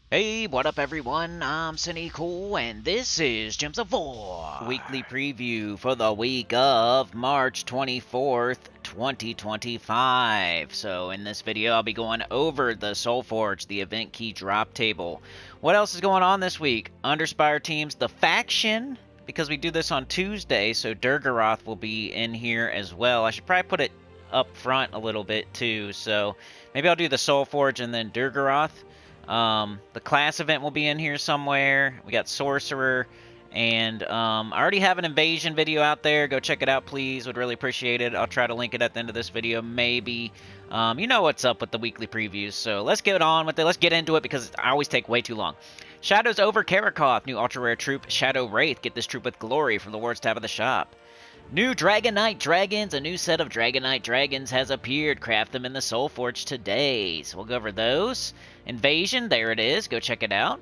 Hey, what up everyone? I'm Sinnycool, and this is Gems of War. Weekly preview for the week of March 24th, 2025. So in this video, I'll be going over the soulforge, the event key drop table. What else is going on this week? Underspire teams, the faction, because we do this on Tuesday, so Durgaroth will be in here as well. I should probably put it up front a little bit too, so maybe I'll do the soulforge and then Durgaroth. The class event will be in here somewhere. We got Sorcerer, and I already have an invasion video out there. Go check it out, please. Would really appreciate it. I'll try to link it at the end of this video, maybe. You know what's up with the weekly previews, so let's get on with it. Let's get into it because I always take way too long. Shadows over Karakoth, new ultra-rare troop, Shadow Wraith. Get this troop with glory from the Wards tab of the shop. New Dragonite Dragons, a new set of Dragonite Dragons has appeared. Craft them in the Soulforge today. So we'll go over those. Invasion, there it is. Go check it out.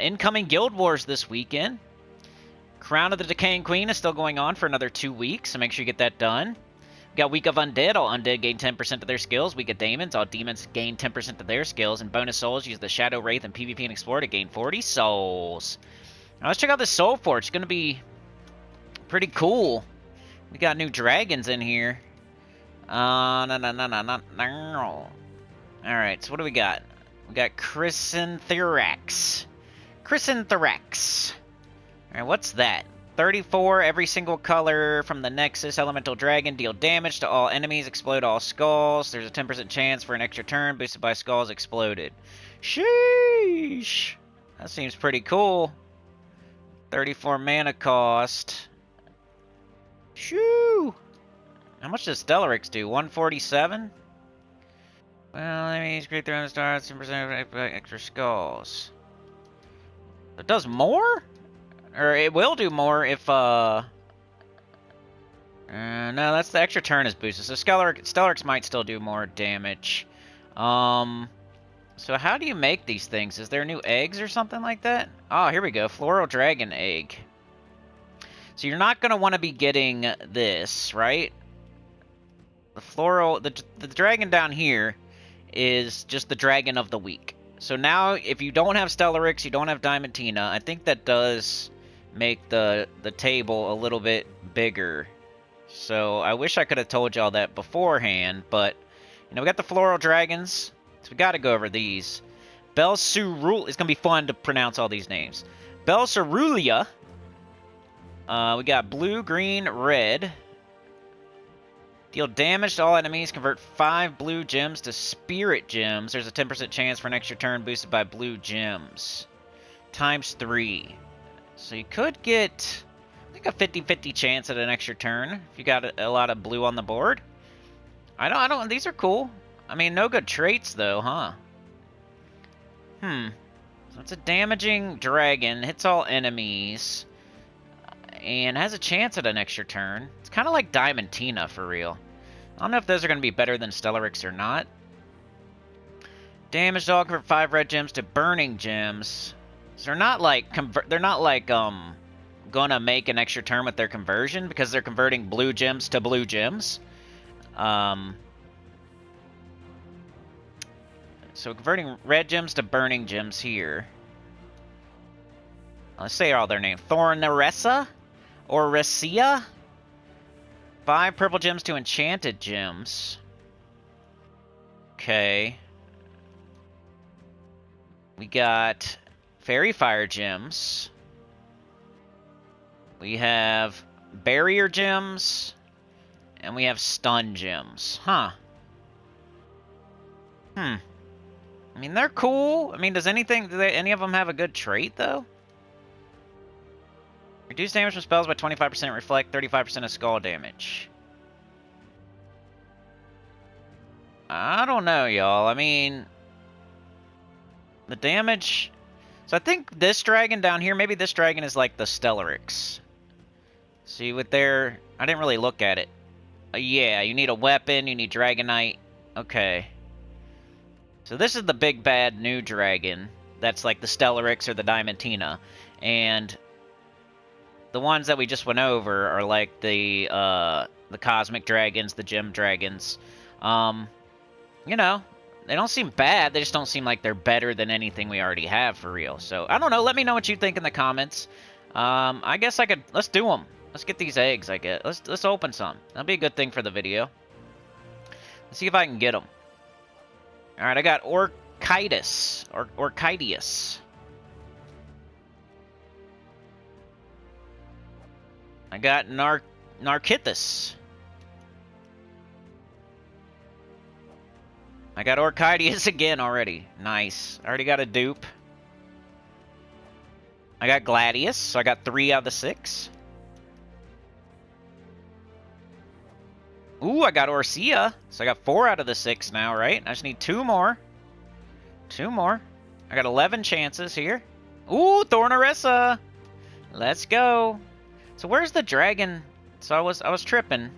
Incoming Guild Wars this weekend. Crown of the Decaying Queen is still going on for another 2 weeks, so make sure you get that done. We got Week of Undead. All Undead gain 10% of their skills. Week of Demons. All Demons gain 10% of their skills. And bonus souls, use the Shadow Wraith and PvP and Explore to gain 40 souls. Now let's check out this Soulforge. It's going to be pretty cool. We got new dragons in here. No. Alright, so what do we got? We got Chrysantherax. Alright, what's that? 34, every single color from the Nexus Elemental Dragon. Deal damage to all enemies, explode all skulls. There's a 10% chance for an extra turn, boosted by skulls exploded. Sheesh! That seems pretty cool. 34 mana cost. Shoo! How much does Stellarix do? 147? Well, enemies create their own stars, 10% extra skulls. It does more? Or it will do more if, no, that's the extra turn is boosted. So Stellarix might still do more damage. So how do you make these things? Is there new eggs or something like that? Oh, here we go. Floral Dragon Egg. So you're not going to want to be getting this, right? The floral, the dragon down here is just the dragon of the week. So now, if you don't have Stellarix, you don't have Diamantina, I think that does make the table a little bit bigger. So I wish I could have told y'all that beforehand, but, you know, we got the floral dragons, so we got to go over these. Belcerul, it's going to be fun to pronounce all these names. Belcerulia. We got blue, green, red. Deal damage to all enemies. Convert 5 blue gems to spirit gems. There's a 10% chance for an extra turn boosted by blue gems. Times 3. So you could get, I think, a 50-50 chance at an extra turn if you got a lot of blue on the board. I don't, these are cool. I mean, no good traits though, huh? So it's a damaging dragon. Hits all enemies. And has a chance at an extra turn. It's kind of like Diamantina, for real. I don't know if those are going to be better than Stellarix or not. Damage dog, convert 5 red gems to burning gems. So they're not like gonna make an extra turn with their conversion because they're converting blue gems to blue gems. So converting red gems to burning gems here. Let's say all their names. Thornaressa? Or Ressia? 5 purple gems to enchanted gems. Okay. We got fairy fire gems. We have barrier gems. And we have stun gems. Huh. I mean, they're cool. I mean, do any of them have a good trait, though? Reduce damage from spells by 25%, reflect 35% of skull damage. I don't know, y'all. I mean, the damage... So I think this dragon down here, maybe this dragon is like the Stellarix. See, with their... I didn't really look at it. Yeah, you need a weapon, you need Dragonite. Okay. So this is the big bad new dragon. That's like the Stellarix or the Diamantina. And... the ones that we just went over are like the cosmic dragons, the gem dragons. You know, They don't seem bad. They just don't seem like they're better than anything we already have for real. So, I don't know. Let me know what you think in the comments. I guess I could... Let's do them. Let's get these eggs, I guess. Let's open some. That'll be a good thing for the video. Let's see if I can get them. Alright, I got Orchitis. Orchidius. I got Narkithus. I got Orchidius again already. Nice. I already got a dupe. I got Gladius, so I got 3 out of the 6. Ooh, I got Orcia, so I got 4 out of the 6 now, right? I just need 2 more. 2 more. I got 11 chances here. Ooh, Thornarissa! Let's go. So where's the dragon? So I was tripping.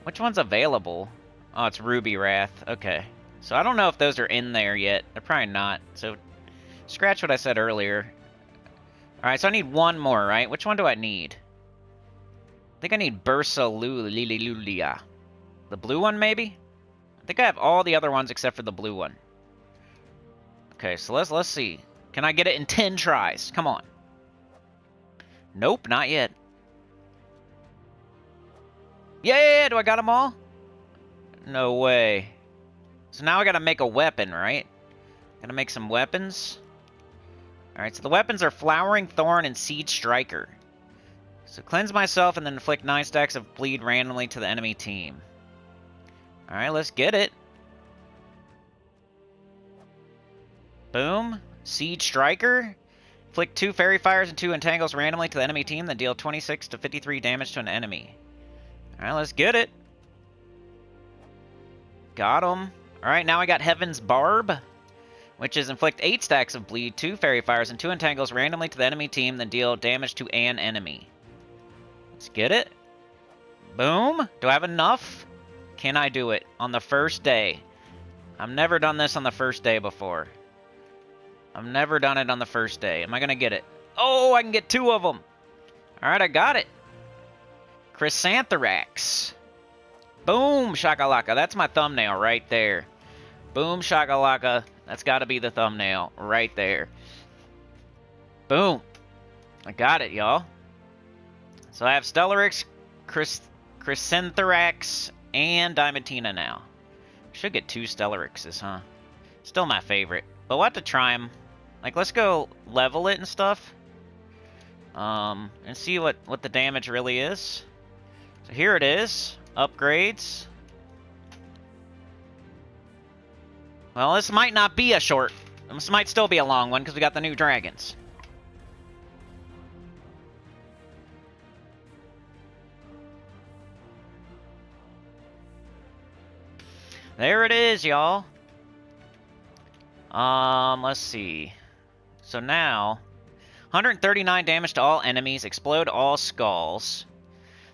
Which one's available? Oh, it's Ruby Wrath. Okay. So I don't know if those are in there yet. They're probably not. So scratch what I said earlier. Alright, so I need 1 more, right? Which one do I need? I think I need Bursalulia. The blue one, maybe? I think I have all the other ones except for the blue one. Okay, so let's see. Can I get it in 10 tries? Come on. Nope, not yet. Yeah, do I got them all? No way. So now I gotta make a weapon, right? Gotta make some weapons. Alright, so the weapons are Flowering Thorn and Seed Striker. So cleanse myself and then inflict 9 stacks of bleed randomly to the enemy team. Alright, let's get it. Boom. Seed Striker. Inflict 2 Fairy Fires and 2 Entangles randomly to the enemy team, then deal 26 to 53 damage to an enemy. Alright, let's get it. Got him. Alright, now I got Heaven's Barb, which is inflict 8 stacks of bleed, 2 Fairy Fires, and 2 Entangles randomly to the enemy team, then deal damage to an enemy. Let's get it. Boom. Do I have enough? Can I do it on the first day? I've never done this on the first day before. I've never done it on the first day. Am I going to get it? Oh, I can get 2 of them. Alright, I got it. Chrysantherax. Boom, shakalaka. That's my thumbnail right there. Boom, shakalaka. That's got to be the thumbnail right there. Boom. I got it, y'all. So I have Stellarix, Chrysantherax, and Diamantina now. Should get 2 Stellarixes, huh? Still my favorite. But we'll have to try them. Like, let's go level it and stuff. And see what the damage really is. So here it is. Upgrades. Well, this might not be a short. This might still be a long one because we got the new dragons. There it is, y'all. Let's see. So now, 139 damage to all enemies. Explode all skulls.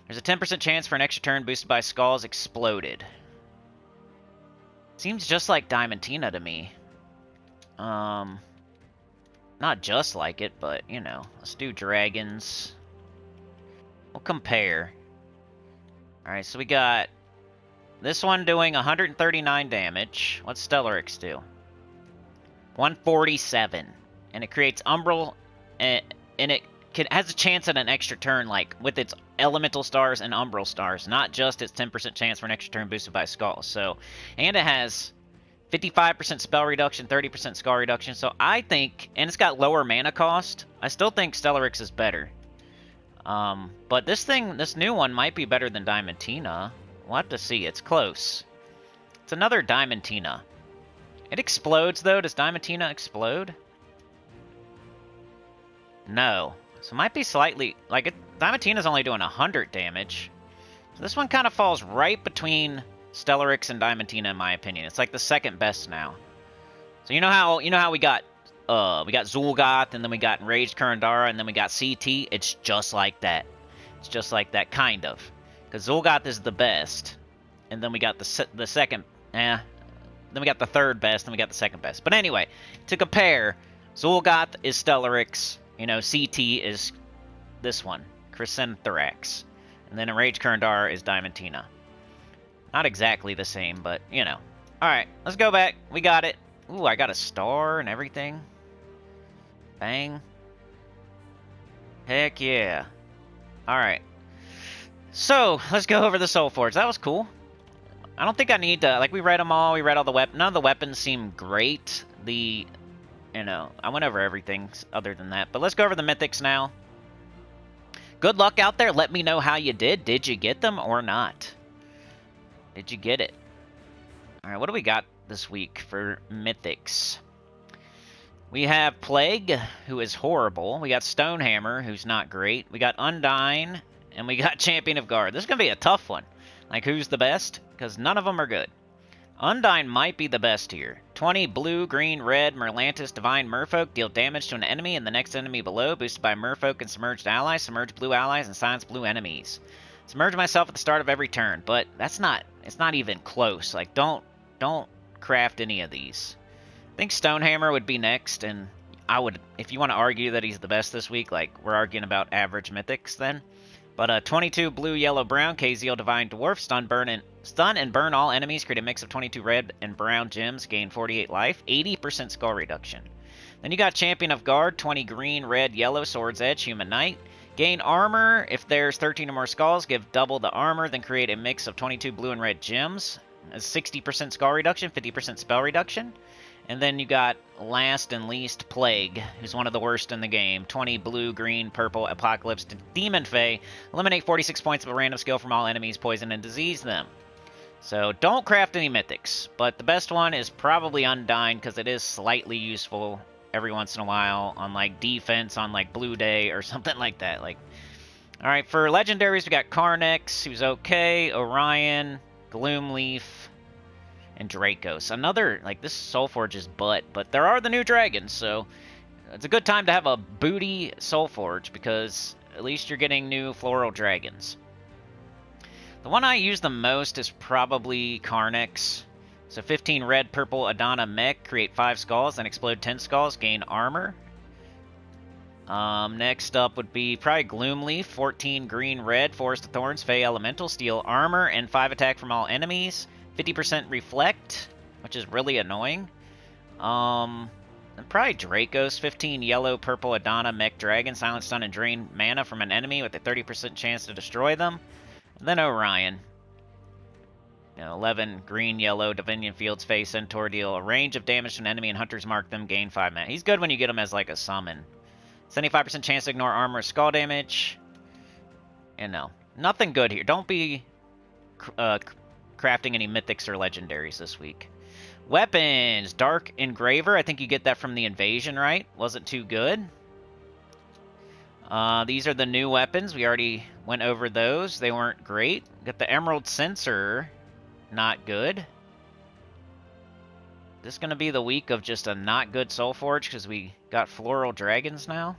There's a 10% chance for an extra turn boosted by skulls exploded. Seems just like Diamantina to me. Not just like it, but, you know. Let's do dragons. We'll compare. Alright, so we got this one doing 139 damage. What's Stellarix do? 147. And it creates Umbral, and it has a chance at an extra turn, like, with its Elemental Stars and Umbral Stars, not just its 10% chance for an extra turn boosted by Skulls. So, and it has 55% spell reduction, 30% skull reduction, so I think, and it's got lower mana cost, I still think Stellarix is better. But this new one might be better than Diamantina. We'll have to see, it's close. It's another Diamantina. It explodes, though. Does Diamantina explode? No. So it might be slightly... like, Diamantina's only doing 100 damage. So this one kind of falls right between Stellarix and Diamantina, in my opinion. It's like the second best now. So you know how we got Zul'Goth, and then we got Enraged Kurandara, and then we got CT? It's just like that. It's just like that, kind of. Because Zul'Goth is the best. And then we got the second... then we got the third best, and we got the second best. But anyway, to compare, Zul'Goth is Stellarix. You know, CT is this one, Chrysantherax. And then Enraged Kurandara is Diamantina. Not exactly the same, but, you know. Alright, let's go back. We got it. Ooh, I got a star and everything. Bang. Heck yeah. Alright. So, let's go over the soulforge. That was cool. I don't think I need to... Like, we read them all. We read all the weapons. None of the weapons seem great. You know, I went over everything other than that. But let's go over the mythics now. Good luck out there. Let me know how you did. Did you get them or not? Did you get it? Alright, what do we got this week for mythics? We have Plague, who is horrible. We got Stonehammer, who's not great. We got Undyne, and we got Champion of Guard. This is going to be a tough one. Like, who's the best? Because none of them are good. Undyne might be the best here. 20 blue, green, red, Merlantis, Divine Merfolk. Deal damage to an enemy and the next enemy below. Boosted by Merfolk and Submerged Allies. Submerge blue allies and silence blue enemies. Submerge myself at the start of every turn. But that's not... It's not even close. Like, don't craft any of these. I think Stonehammer would be next, and I would... If you want to argue that he's the best this week, like, we're arguing about average mythics then. But 22 blue, yellow, brown, Kaziel Divine Dwarf, stun and burn all enemies, create a mix of 22 red and brown gems, gain 48 life, 80% skull reduction. Then you got Champion of Guard, 20 green, red, yellow, Sword's Edge, Human Knight. Gain armor, if there's 13 or more skulls, give double the armor, then create a mix of 22 blue and red gems. 60% skull reduction, 50% spell reduction. And then you got, last and least, Plague, who's one of the worst in the game. 20 blue, green, purple, Apocalypse, Demon Fae. Eliminate 46 points of a random skill from all enemies, poison and disease them. So don't craft any mythics, but the best one is probably Undyne, because it is slightly useful every once in a while on, like, defense on, like, Blue Day or something like that. Like, alright, for legendaries, we got Carnex, who's okay, Orion, Gloomleaf, and Dracos. Another, like, this Soulforge is butt, but there are the new dragons, so it's a good time to have a booty Soulforge, because at least you're getting new floral dragons. The one I use the most is probably Carnex. So 15 red, purple, Adana mech, create 5 skulls, then explode 10 skulls, gain armor. Next up would be probably Gloomleaf, 14 green, red, Forest of Thorns, Fey Elemental, steal armor, and 5 attack from all enemies. 50% reflect, which is really annoying. And probably Dracos, 15 yellow, purple, Adana, mech, dragon, silent stun, and drain mana from an enemy with a 30% chance to destroy them. And then Orion. 11 green, yellow, Divinian Fields, Fey, Centaur, deal a range of damage to an enemy and hunters mark them, gain 5 mana. He's good when you get him as like a summon. 75% chance to ignore armor or skull damage. And no, nothing good here. Don't be crafting any mythics or legendaries this week. Weapons, Dark Engraver. I think you get that from the invasion, right? Wasn't too good. These are the new weapons. We already went over those. They weren't great. Got the Emerald Censer. Not good. This is going to be the week of just a not good Soulforge because we got Floral Dragons now.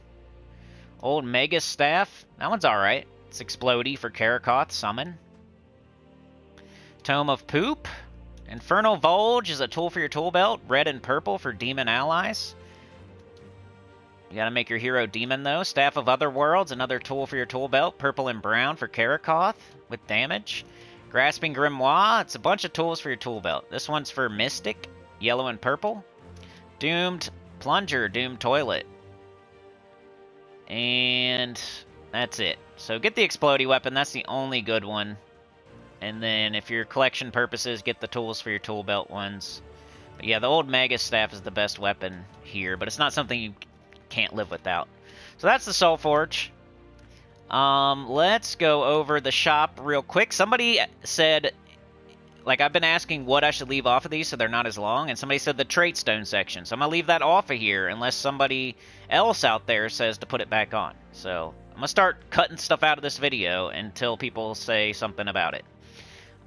Old Mega Staff. That one's alright. It's Explodey for Karakoth Summon. Tome of Poop. Infernal Volge is a tool for your tool belt. Red and purple for demon allies. You gotta make your hero demon, though. Staff of Other Worlds, another tool for your tool belt. Purple and brown for Karakoth with damage. Grasping Grimoire, it's a bunch of tools for your tool belt. This one's for Mystic, yellow and purple. Doomed Plunger, Doomed Toilet. And that's it. So get the Explodey weapon, that's the only good one. And then if your collection purposes, get the tools for your tool belt ones. But yeah, the old Mega Staff is the best weapon here, but it's not something you can't live without. So that's the Soulforge. Let's go over the shop real quick. Somebody said, like, I've been asking what I should leave off of these so they're not as long, and somebody said the trait stone section. So I'm going to leave that off of here unless somebody else out there says to put it back on. So I'm going to start cutting stuff out of this video until people say something about it.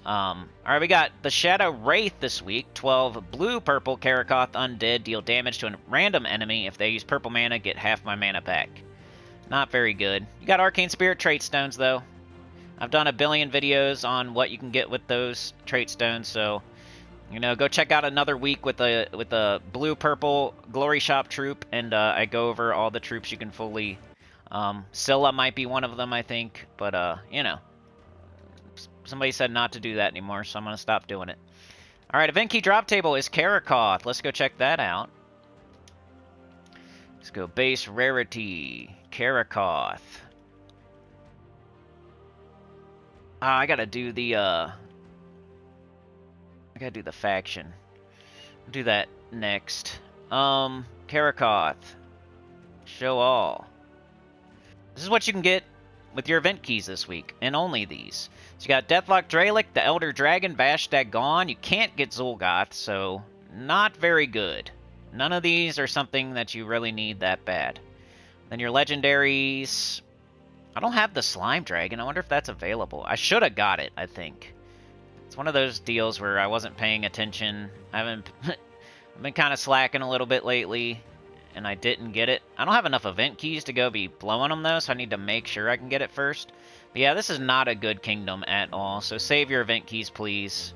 Alright, we got the Shadow Wraith this week. 12 blue, purple, Karakoth, undead. Deal damage to a random enemy. If they use purple mana, get half my mana back. Not very good. You got Arcane Spirit trait stones, though. I've done a billion videos on what you can get with those trait stones, so, you know, go check out another week with a blue-purple Glory Shop troop, and I go over all the troops you can fully... Scylla might be one of them, I think, but, you know... Somebody said not to do that anymore, so I'm going to stop doing it. All right, event key drop table is Karakoth. Let's go check that out. Let's go base rarity, Karakoth. I gotta do the faction. I'll do that next. Karakoth. Show all. This is what you can get with your event keys this week, and only these. So you got Deathlock Dralic, the Elder Dragon, Vashtak gone. You can't get Zul'Goth, so not very good. None of these are something that you really need that bad. Then your legendaries. I don't have the Slime Dragon. I wonder if that's available. I should have got it, I think. It's one of those deals where I wasn't paying attention. I've been kind of slacking a little bit lately, and I didn't get it. I don't have enough event keys to go be blowing them, though, so I need to make sure I can get it first. But yeah, this is not a good kingdom at all, so save your event keys, please.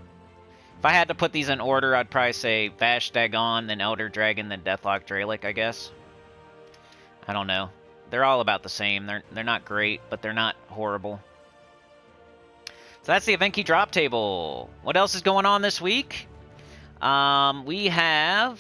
If I had to put these in order, I'd probably say Vashtak, then Elder Dragon, then Deathlock Dralic, I guess. I don't know. They're all about the same. They're not great, but they're not horrible. So that's the event key drop table. What else is going on this week? We have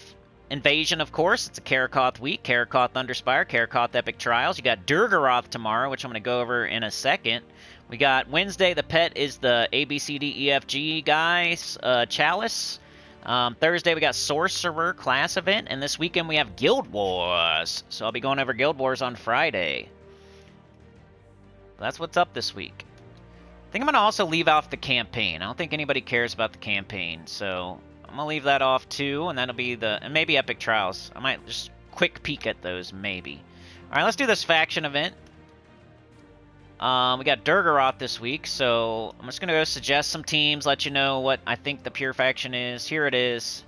Invasion, of course. It's a Karakoth week. Karakoth Underspire, Karakoth Epic Trials. You got Durgaroth tomorrow, which I'm going to go over in a second. We got Wednesday, the pet is the ABCDEFG guys, Chalice. Thursday, we got Sorcerer class event. And this weekend, we have Guild Wars. So I'll be going over Guild Wars on Friday. That's what's up this week. I think I'm going to also leave off the campaign. I don't think anybody cares about the campaign, so I'm going to leave that off too, and that'll be and maybe Epic Trials. I might just quick peek at those, maybe. Alright, let's do this faction event. We got Durgaroth this week, so I'm just going to go suggest some teams, let you know what I think the pure faction is. Here it is.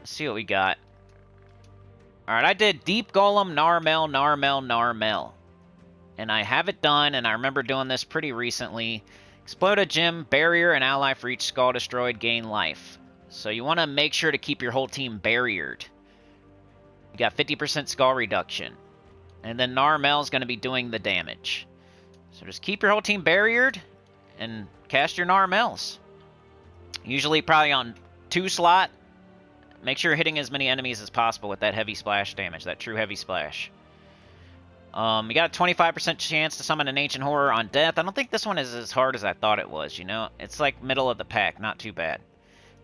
Let's see what we got. Alright, I did Deep Golem, Narmel, Narmel, Narmel. And I have it done, and I remember doing this pretty recently. Explode a gem, barrier, and ally for each skull destroyed, gain life. So you want to make sure to keep your whole team barriered. You got 50% skull reduction. And then Narmel's going to be doing the damage. So just keep your whole team barriered, and cast your Narmels. Usually probably on 2 slot. Make sure you're hitting as many enemies as possible with that heavy splash damage, that true heavy splash. You got a 25% chance to summon an Ancient Horror on death. I don't think this one is as hard as I thought it was, you know? It's like middle of the pack, not too bad.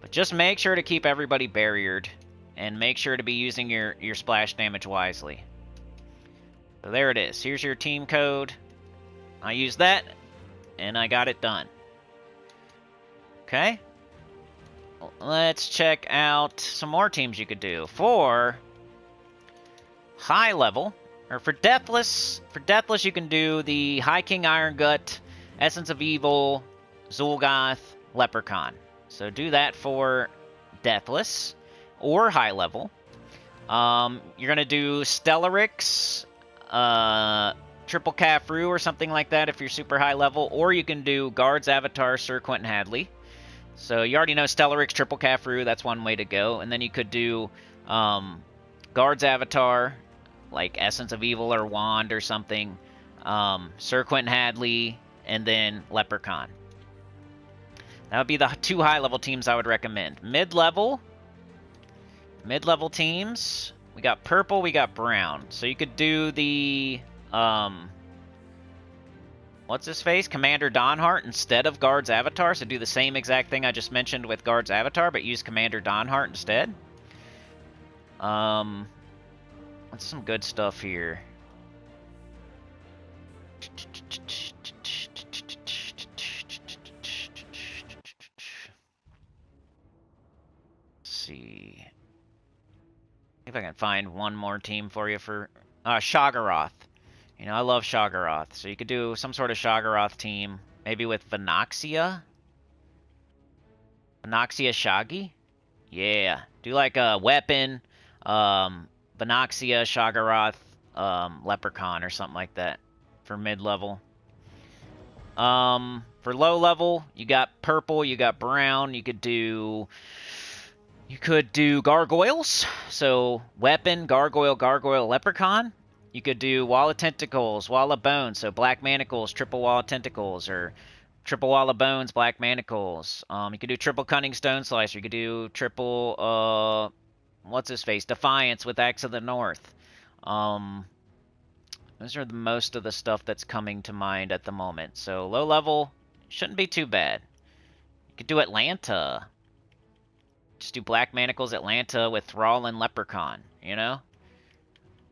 But just make sure to keep everybody barriered, and make sure to be using your splash damage wisely. So there it is. Here's your team code. I used that, and I got it done. Okay. Let's check out some more teams you could do. For high level... Or for Deathless, you can do the High King Iron Gut, Essence of Evil, Zul'Goth, Leprechaun. So do that for Deathless, or high level. You're going to do Stellarix, Triple Cafru, or something like that if you're super high level. Or you can do Guards Avatar, Sir Quentin Hadley. So you already know Stellarix, Triple Cafru, that's one way to go. And then you could do Guards Avatar, like Essence of Evil or Wand or something, Sir Quentin Hadley, and then Leprechaun. That would be the 2 high-level teams I would recommend. Mid-level teams, we got purple, we got brown. So you could do the, what's his face? Commander Dawnheart instead of Guard's Avatar. So do the same exact thing I just mentioned with Guard's Avatar, but use Commander Dawnheart instead. What's some good stuff here? Let's see. See if I can find one more team for you for Shoggoth. You know, I love Shoggoth. So you could do some sort of Shoggoth team, maybe with Venoxia. Venoxia Shoggy? Yeah. Do like a weapon, Venoxia, Shoggoth, Leprechaun, or something like that for mid-level. For low-level, you got purple, you got brown. You could do gargoyles. So weapon, gargoyle, Leprechaun. You could do Wall of Tentacles, Wall of Bones. So black manacles, triple Wall of Tentacles, or triple Wall of Bones, Black Manacles. You could do triple Cunning Stone Slicer. You could do triple, what's his face? Defiance with Axe of the North. Those are most of the stuff that's coming to mind at the moment. So low level shouldn't be too bad. You could do Atlanta. Just do Black Manacles Atlanta with Thrall and Leprechaun, you know?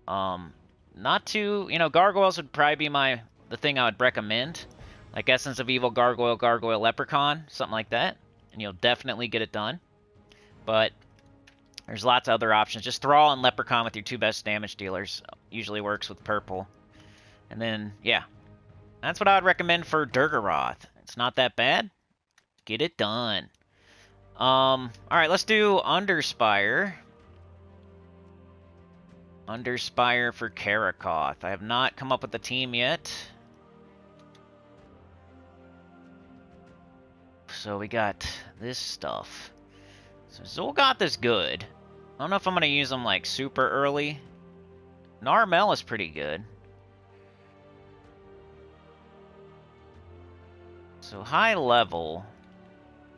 Not too, you know, Gargoyles would probably be the thing I would recommend. Like Essence of Evil, Gargoyle, Gargoyle, Leprechaun, something like that. And you'll definitely get it done. But there's lots of other options. Just Thrall and Leprechaun with your 2 best damage dealers usually works with purple. And then, yeah. That's what I would recommend for Durgaroth. It's not that bad. Get it done. Alright, let's do Underspire. Underspire for Karakoth. I have not come up with a team yet. So we got this stuff. So Zul'Goth is good. I don't know if I'm going to use them like super early. Narmel is pretty good. So high level.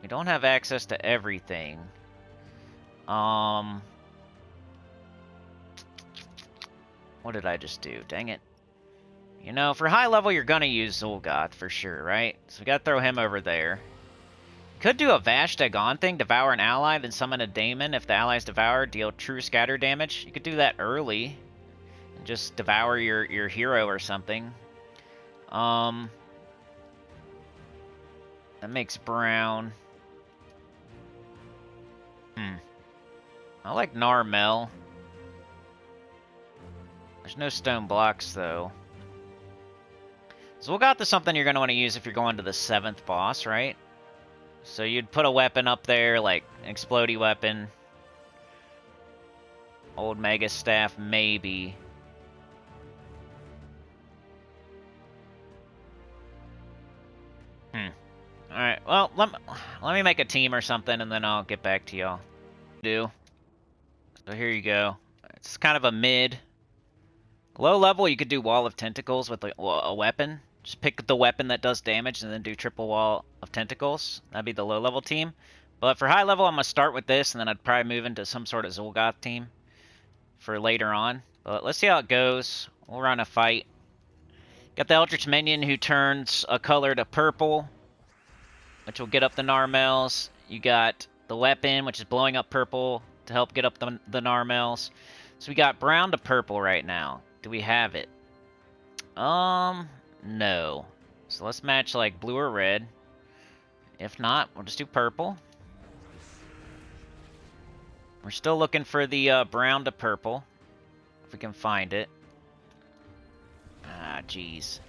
We don't have access to everything. What did I just do? Dang it. You know, for high level, you're going to use Zul'Goth for sure, right? So we got to throw him over there. Could do a Vash Dagon thing, devour an ally, then summon a daemon. If the ally is devoured, deal true scatter damage. You could do that early. And just devour your hero or something. That makes brown. I like Narmel. There's no stone blocks, though. Zul'Goth is something you're going to want to use if you're going to the 7th boss, right? So you'd put a weapon up there, like an explodey weapon. Old Mega Staff, maybe. Alright, well, let me make a team or something, and then I'll get back to y'all. So here you go. It's kind of a mid. Low level, you could do Wall of Tentacles with a weapon. Just pick the weapon that does damage and then do triple Wall of Tentacles. That'd be the low level team. But for high level, I'm going to start with this, and then I'd probably move into some sort of Zul'Goth team for later on. But let's see how it goes. We'll run a fight. Got the Eldritch Minion who turns a color to purple, which will get up the Narmels. You got the weapon, which is blowing up purple to help get up the Narmels. So we got brown to purple right now. Do we have it? No. So let's match like blue or red. If not, we'll just do purple. We're still looking for the brown to purple. If we can find it. Ah, jeez.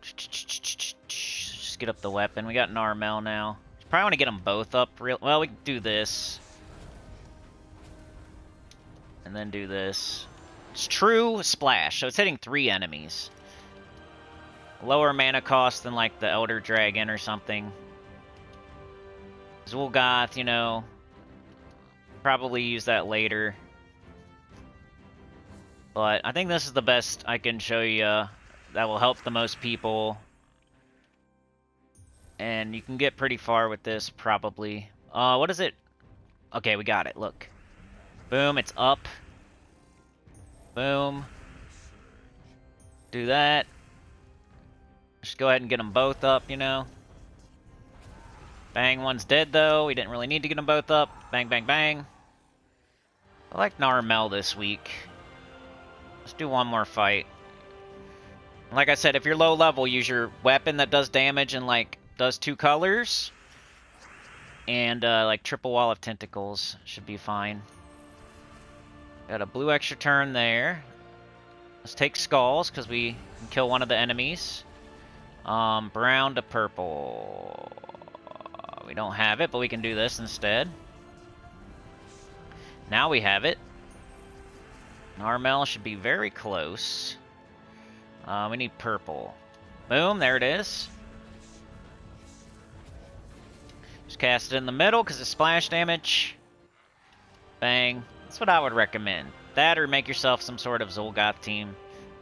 Just get up the weapon. We got Narmel now. Probably want to get them both up real... Well, we can do this. And then do this. It's true splash, so it's hitting 3 enemies. Lower mana cost than like the Elder Dragon or something. Zul'Goth, you know, probably use that later. But I think this is the best I can show you that will help the most people. And you can get pretty far with this, probably. What is it? Okay, we got it, look. Boom, it's up. Boom. Do that. Just go ahead and get them both up, you know. Bang, one's dead, though. We didn't really need to get them both up. Bang, bang, bang. I like Narmel this week. Let's do one more fight. Like I said, if you're low level, use your weapon that does damage and, like, does 2 colors. And, like, triple Wall of Tentacles should be fine. Got a blue extra turn there. Let's take Skulls, because we can kill one of the enemies. Brown to purple. We don't have it, but we can do this instead. Now we have it. Narmel should be very close. We need purple. Boom, there it is. Just cast it in the middle, because it's splash damage. Bang. That's what I would recommend. That or make yourself some sort of Zul'Goth team.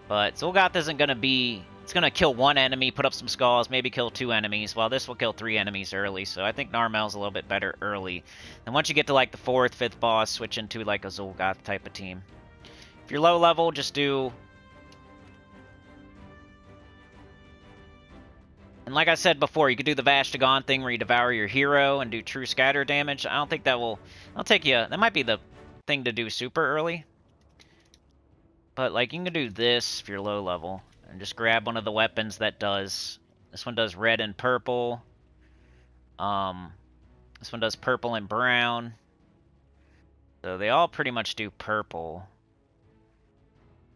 But Zul'Goth isn't going to be It's going to kill one enemy, put up some skulls, maybe kill 2 enemies, while this will kill 3 enemies early. So I think Narmel's a little bit better early. And once you get to like the 4th, 5th boss, switch into like a Zul'Goth type of team. If you're low level, just do... And like I said before, you could do the Vashtagon thing where you devour your hero and do true scatter damage. I don't think that will... That'll take you... That might be the thing to do super early. But like you can do this if you're low level. And just grab one of the weapons that does... This one does red and purple. This one does purple and brown. So they all pretty much do purple.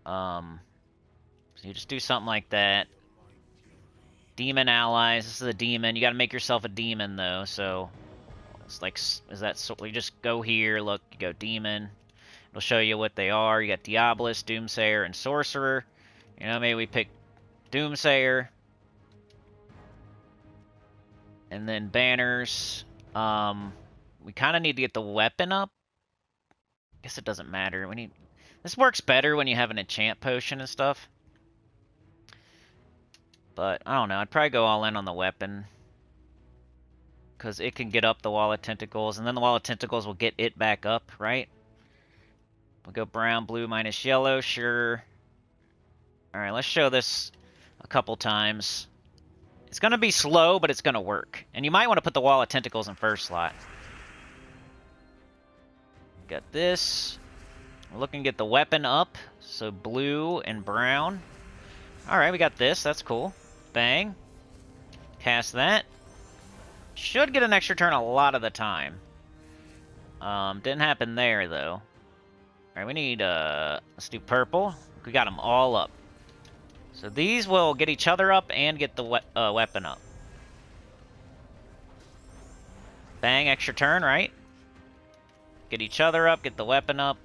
So you just do something like that. Demon allies. This is a demon. You gotta make yourself a demon, though, so... It's like... Is that... So you just go here, look, you go demon. It'll show you what they are. You got Diabolus, Doomsayer, and Sorcerer. You know, maybe we pick Doomsayer. And then banners. We kind of need to get the weapon up. Guess it doesn't matter. We need... This works better when you have an enchant potion and stuff. But, I don't know. I'd probably go all in on the weapon. Because it can get up the Wall of Tentacles. And then the Wall of Tentacles will get it back up, right? We'll go brown, blue, minus yellow. Sure. Alright, let's show this a couple times. It's going to be slow, but it's going to work. And you might want to put the Wall of Tentacles in first slot. Got this. We're looking to get the weapon up. So blue and brown. Alright, we got this. That's cool. Bang. Cast that. Should get an extra turn a lot of the time. Didn't happen there, though. Alright, we need, let's do purple. We got them all up. So these will get each other up and get the weapon up. Bang, extra turn, right? Get each other up, get the weapon up.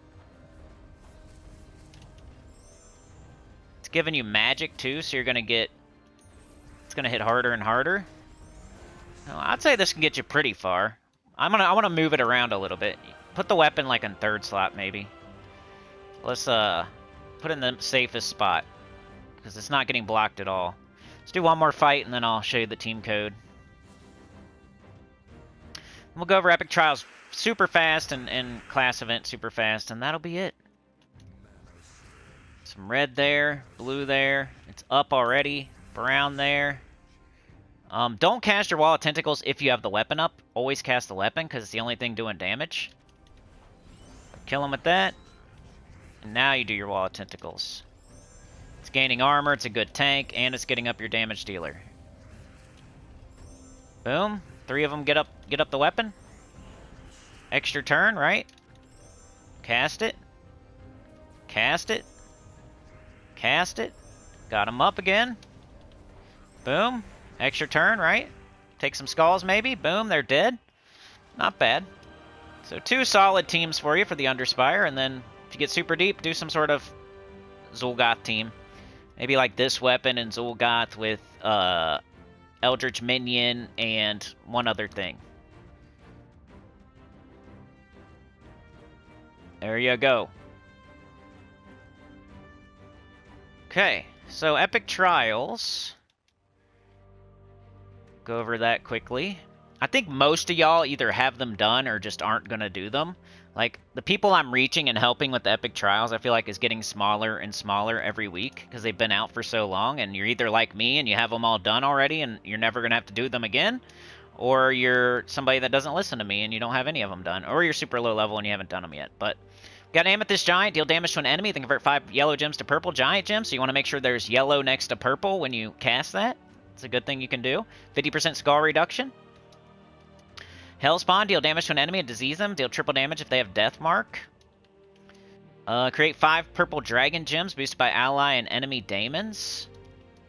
It's giving you magic, too, so you're going to get... It's going to hit harder and harder. No, I'd say this can get you pretty far. I want to move it around a little bit. Put the weapon, like, in third slot, maybe. Let's, put it in the safest spot. Because it's not getting blocked at all. Let's do one more fight, and then I'll show you the team code. We'll go over Epic Trials super fast, and class event super fast, and that'll be it. Some red there, blue there. It's up already. Brown there. Don't cast your Wall of Tentacles if you have the weapon up. Always cast the weapon, because it's the only thing doing damage. Kill him with that. And now you do your Wall of Tentacles. It's gaining armor, it's a good tank, and it's getting up your damage dealer. Boom. 3 of them get up the weapon. Extra turn, right? Cast it. Cast it. Cast it. Got them up again. Boom. Extra turn, right? Take some skulls, maybe. Boom, they're dead. Not bad. So 2 solid teams for you for the Underspire, and then if you get super deep, do some sort of Zul'Goth team. Maybe like this weapon and Zul'Goth with Eldritch Minion and one other thing. There you go. Okay, so Epic Trials. Go over that quickly. I think most of y'all either have them done or just aren't going to do them. Like, the people I'm reaching and helping with the Epic Trials, I feel like is getting smaller and smaller every week because they've been out for so long, and you're either like me and you have them all done already and you're never going to have to do them again, or you're somebody that doesn't listen to me and you don't have any of them done, or you're super low level and you haven't done them yet. But got an Amethyst Giant, deal damage to an enemy, then convert 5 yellow gems to purple giant gems, so you want to make sure there's yellow next to purple when you cast that. It's a good thing you can do. 50% skull reduction. Hellspawn, deal damage to an enemy and disease them. Deal triple damage if they have Death Mark. Create 5 purple dragon gems boosted by ally and enemy daemons.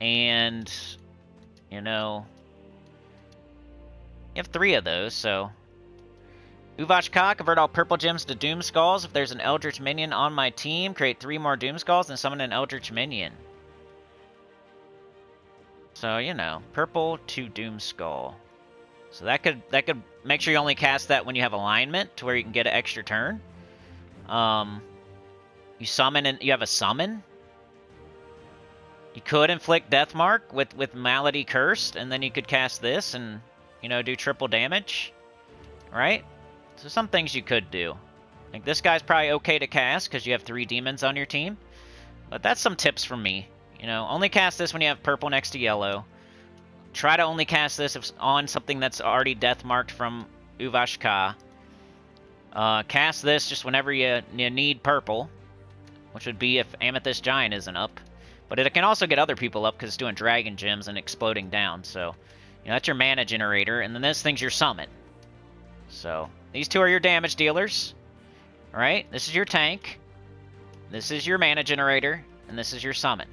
And, you know, you have 3 of those, so. Uvach Ka, convert all purple gems to Doom Skulls. If there's an Eldritch Minion on my team, create 3 more Doom Skulls and summon an Eldritch Minion. So, you know, purple to Doom Skull. So that could make sure you only cast that when you have alignment to where you can get an extra turn. You summon and you have a summon. You could inflict Deathmark with Malady Cursed, and then you could cast this and, you know, do triple damage, right? So some things you could do. Like, this guy's probably okay to cast because you have 3 demons on your team. But that's some tips from me. You know, only cast this when you have purple next to yellow. Try to only cast this if on something that's already death-marked from Uvashka. Cast this just whenever you need purple, which would be if Amethyst Giant isn't up. But it can also get other people up because it's doing Dragon Gems and exploding down. So, you know, that's your mana generator, and then this thing's your summon. So, these 2 are your damage dealers. Alright, this is your tank. This is your mana generator, and this is your summon.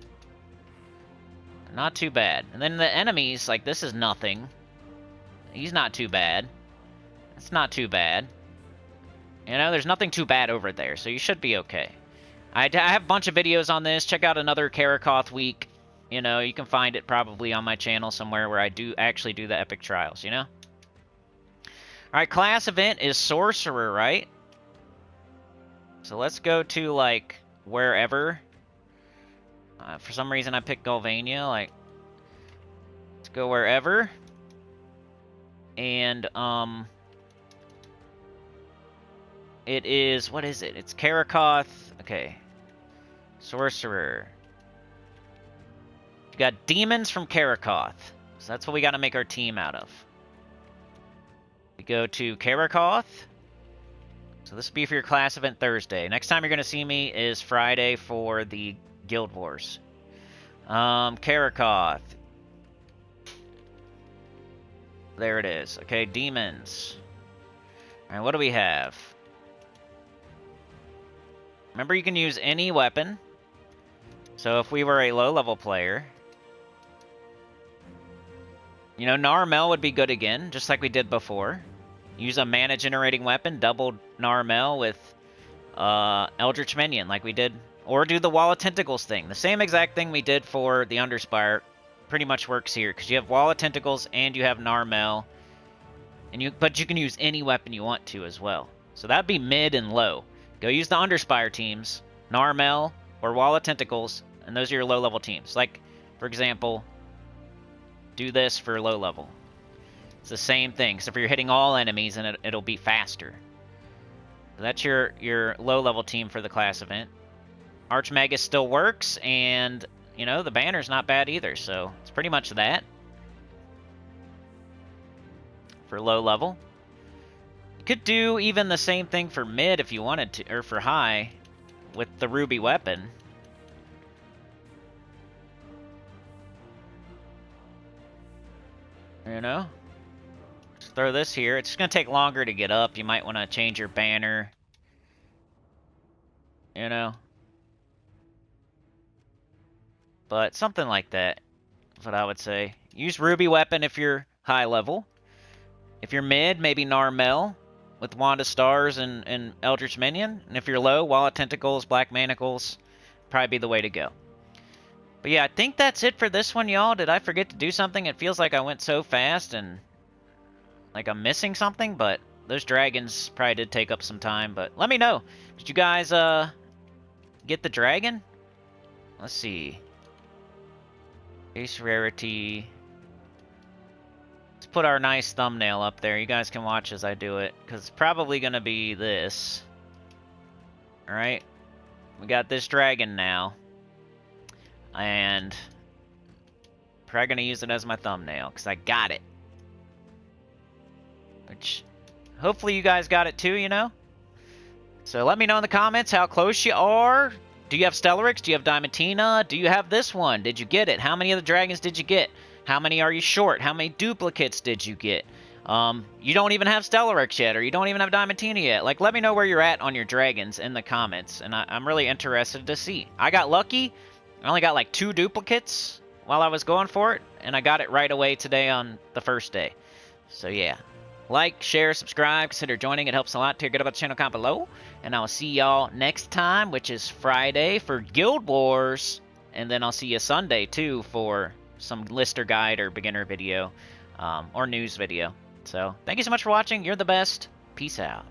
Not too bad. And then the enemies, like, this is nothing. He's not too bad. It's not too bad. You know, there's nothing too bad over there, so you should be okay. I have a bunch of videos on this. Check out another Karakoth week. You know, you can find it probably on my channel somewhere where I do actually do the epic trials, you know? Alright, class event is Sorcerer, right? So let's go to, like, wherever. For some reason I picked Galvania. Like, let's go wherever. And, it is, what is it? It's Karakoth. Okay. Sorcerer. You got demons from Karakoth. So that's what we got to make our team out of. We go to Karakoth. So this will be for your class event Thursday. Next time you're going to see me is Friday for the Guild Wars. Karakoth. There it is. Okay, demons. Alright, what do we have? Remember, you can use any weapon. So if we were a low-level player, you know, Narmel would be good again, just like we did before. Use a mana-generating weapon, double Narmel with Eldritch Minion, like we did. Or do the Wall of Tentacles thing. The same exact thing we did for the Underspire pretty much works here, because you have Wall of Tentacles and you have Narmel. But you can use any weapon you want to as well. So that'd be mid and low. Go use the Underspire teams, Narmel or Wall of Tentacles, and those are your low-level teams. Like, for example, do this for low-level. It's the same thing, except for you're hitting all enemies and it'll be faster. So that's your low-level team for the class event. Archmagus still works, and, you know, the banner's not bad either, so it's pretty much that. For low-level. Could do even the same thing for mid if you wanted to, or for high, with the ruby weapon. You know? Just throw this here. It's just going to take longer to get up. You might want to change your banner. You know? But something like that is what I would say. Use ruby weapon if you're high level. If you're mid, maybe Narmel with Wand of Stars and Eldritch Minion. And if you're low, Wall of Tentacles, Black Manacles, probably be the way to go. But yeah, I think that's it for this one, y'all. Did I forget to do something? It feels like I went so fast and like I'm missing something, but those dragons probably did take up some time. But let me know. Did you guys get the dragon? Let's see. Base rarity. Let's put our nice thumbnail up there. You guys can watch as I do it, because it's probably going to be this. Alright. We got this dragon now. And probably going to use it as my thumbnail, because I got it. Which, hopefully you guys got it too, you know? So let me know in the comments how close you are. Do you have Stellarix? Do you have Diamantina? Do you have this one? Did you get it? How many of the dragons did you get? How many are you short? How many duplicates did you get? You don't even have Stellarix yet, or you don't even have Diamantina yet. Like, let me know where you're at on your dragons in the comments, and I'm really interested to see. I got lucky. I only got like 2 duplicates while I was going for it, and I got it right away today on the first day. So yeah. Like, share, subscribe, consider joining. It helps a lot. Tell your good about the channel, comment below. And I'll see y'all next time, which is Friday for Guild Wars. And then I'll see you Sunday, too, for some lister guide or beginner video or news video. So, thank you so much for watching. You're the best. Peace out.